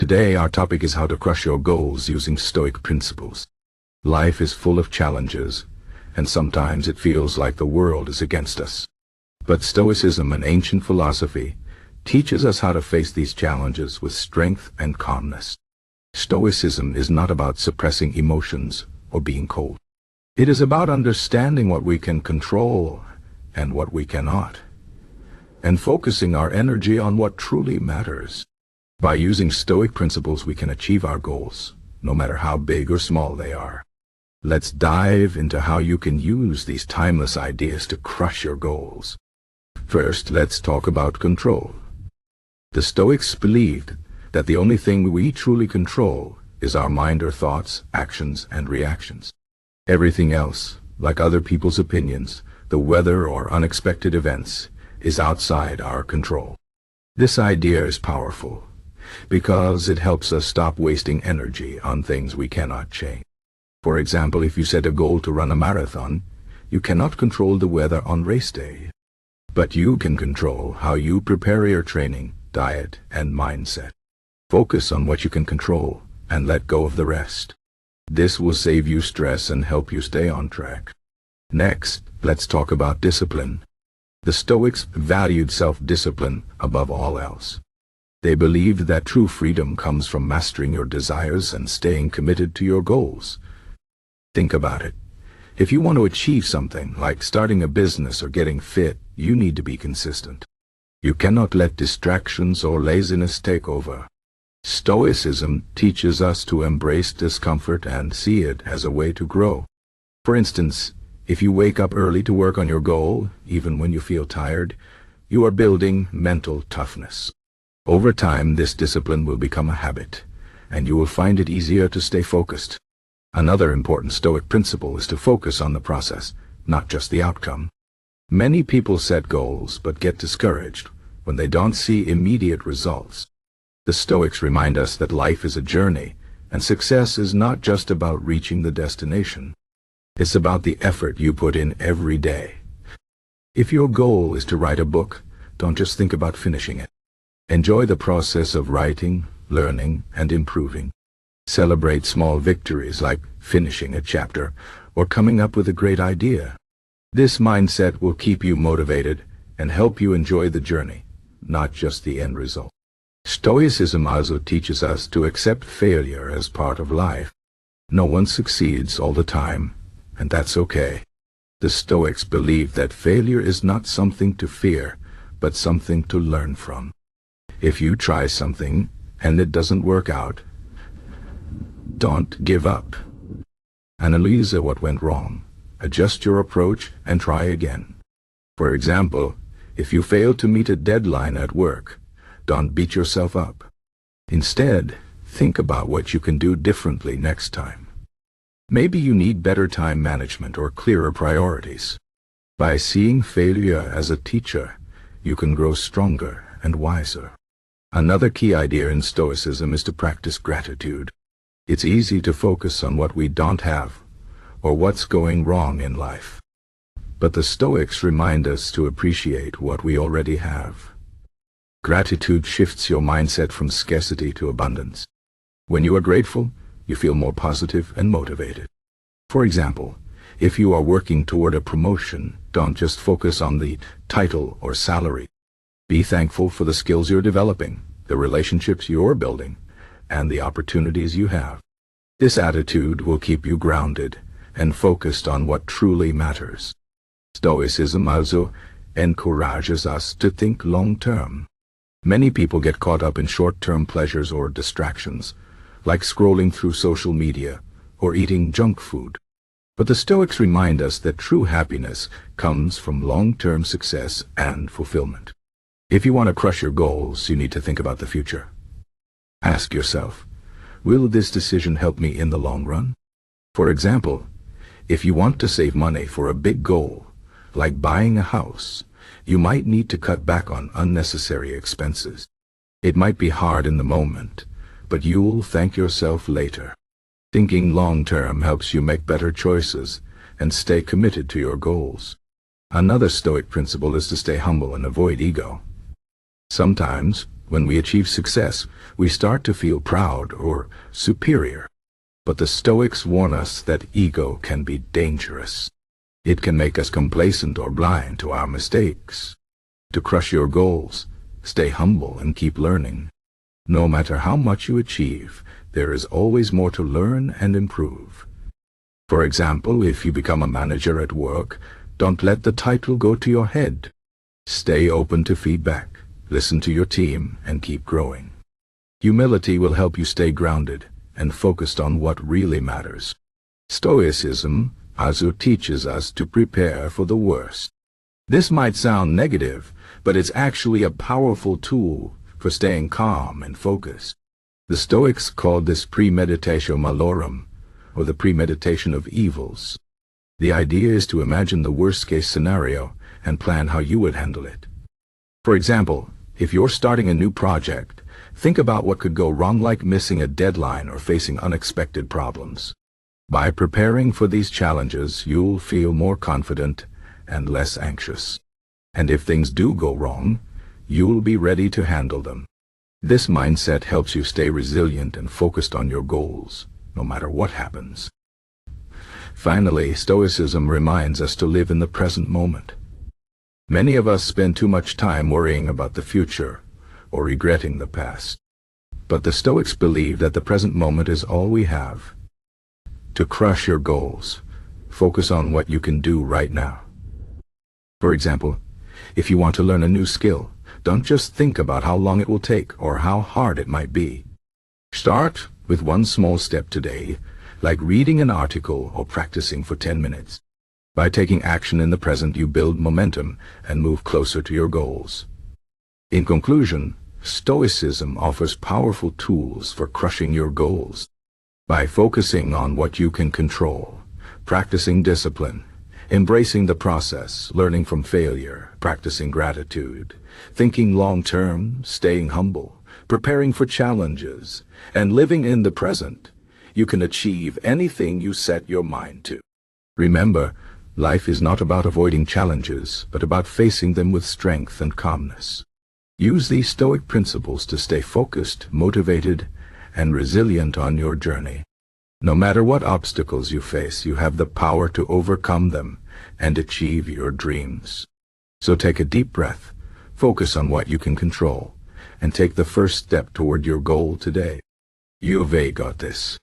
Today our topic is how to crush your goals using Stoic principles. Life is full of challenges, and sometimes it feels like the world is against us. But Stoicism, an ancient philosophy, teaches us how to face these challenges with strength and calmness. Stoicism is not about suppressing emotions or being cold. It is about understanding what we can control and what we cannot, and focusing our energy on what truly matters. By using Stoic principles, we can achieve our goals, no matter how big or small they are. Let's dive into how you can use these timeless ideas to crush your goals. First, let's talk about control. The Stoics believed that the only thing we truly control is our mind or thoughts, actions, and reactions. Everything else, like other people's opinions, the weather or unexpected events, is outside our control. This idea is powerful because it helps us stop wasting energy on things we cannot change. For example, if you set a goal to run a marathon, you cannot control the weather on race day. But you can control how you prepare your training, diet, and mindset. Focus on what you can control and let go of the rest. This will save you stress and help you stay on track. Next, let's talk about discipline. The Stoics valued self-discipline above all else. They believed that true freedom comes from mastering your desires and staying committed to your goals. Think about it. If you want to achieve something, like starting a business or getting fit, you need to be consistent. You cannot let distractions or laziness take over. Stoicism teaches us to embrace discomfort and see it as a way to grow. For instance, if you wake up early to work on your goal, even when you feel tired, you are building mental toughness. Over time, this discipline will become a habit, and you will find it easier to stay focused. Another important Stoic principle is to focus on the process, not just the outcome. Many people set goals but get discouraged when they don't see immediate results. The Stoics remind us that life is a journey, and success is not just about reaching the destination. It's about the effort you put in every day. If your goal is to write a book, don't just think about finishing it. Enjoy the process of writing, learning, and improving. Celebrate small victories like finishing a chapter or coming up with a great idea. This mindset will keep you motivated and help you enjoy the journey, not just the end result. Stoicism also teaches us to accept failure as part of life. No one succeeds all the time, and that's okay. The Stoics believe that failure is not something to fear, but something to learn from. If you try something and it doesn't work out, don't give up. Analyze what went wrong, adjust your approach, and try again. For example, if you fail to meet a deadline at work, don't beat yourself up. Instead, think about what you can do differently next time. Maybe you need better time management or clearer priorities. By seeing failure as a teacher, you can grow stronger and wiser. Another key idea in Stoicism is to practice gratitude. It's easy to focus on what we don't have or what's going wrong in life. But the Stoics remind us to appreciate what we already have. Gratitude shifts your mindset from scarcity to abundance. When you are grateful, you feel more positive and motivated. For example, if you are working toward a promotion, don't just focus on the title or salary. Be thankful for the skills you're developing, the relationships you're building, and the opportunities you have. This attitude will keep you grounded and focused on what truly matters. Stoicism also encourages us to think long-term. Many people get caught up in short-term pleasures or distractions, like scrolling through social media or eating junk food. But the Stoics remind us that true happiness comes from long-term success and fulfillment. If you want to crush your goals, you need to think about the future. Ask yourself, will this decision help me in the long run? For example, if you want to save money for a big goal, like buying a house, you might need to cut back on unnecessary expenses. It might be hard in the moment, but you'll thank yourself later. Thinking long-term helps you make better choices and stay committed to your goals. Another Stoic principle is to stay humble and avoid ego. Sometimes, When we achieve success, we start to feel proud or superior. But the Stoics warn us that ego can be dangerous. It can make us complacent or blind to our mistakes. To crush your goals, stay humble and keep learning. No matter how much you achieve, there is always more to learn and improve. For example, if you become a manager at work, don't let the title go to your head. Stay open to feedback, listen to your team, and keep growing. Humility will help you stay grounded and focused on what really matters. Stoicism also teaches us to prepare for the worst. This might sound negative, but it's actually a powerful tool for staying calm and focused. The Stoics called this premeditation malorum, or the premeditation of evils. The idea is to imagine the worst-case scenario and plan how you would handle it. For example, if you're starting a new project, think about what could go wrong, like missing a deadline or facing unexpected problems. By preparing for these challenges, you'll feel more confident and less anxious. And if things do go wrong, you'll be ready to handle them. This mindset helps you stay resilient and focused on your goals, no matter what happens. Finally, Stoicism reminds us to live in the present moment. Many of us spend too much time worrying about the future or regretting the past. But the Stoics believe that the present moment is all we have. To crush your goals, focus on what you can do right now. For example, if you want to learn a new skill, don't just think about how long it will take or how hard it might be. Start with one small step today, like reading an article or practicing for 10 minutes. By taking action in the present, you build momentum and move closer to your goals. In conclusion, Stoicism offers powerful tools for crushing your goals. By focusing on what you can control, practicing discipline, embracing the process, learning from failure, practicing gratitude, thinking long-term, staying humble, preparing for challenges, and living in the present, you can achieve anything you set your mind to. Remember, life is not about avoiding challenges, but about facing them with strength and calmness. Use these Stoic principles to stay focused, motivated, and resilient on your journey. No matter what obstacles you face, you have the power to overcome them and achieve your dreams. So take a deep breath, focus on what you can control, and take the first step toward your goal today. You've got this.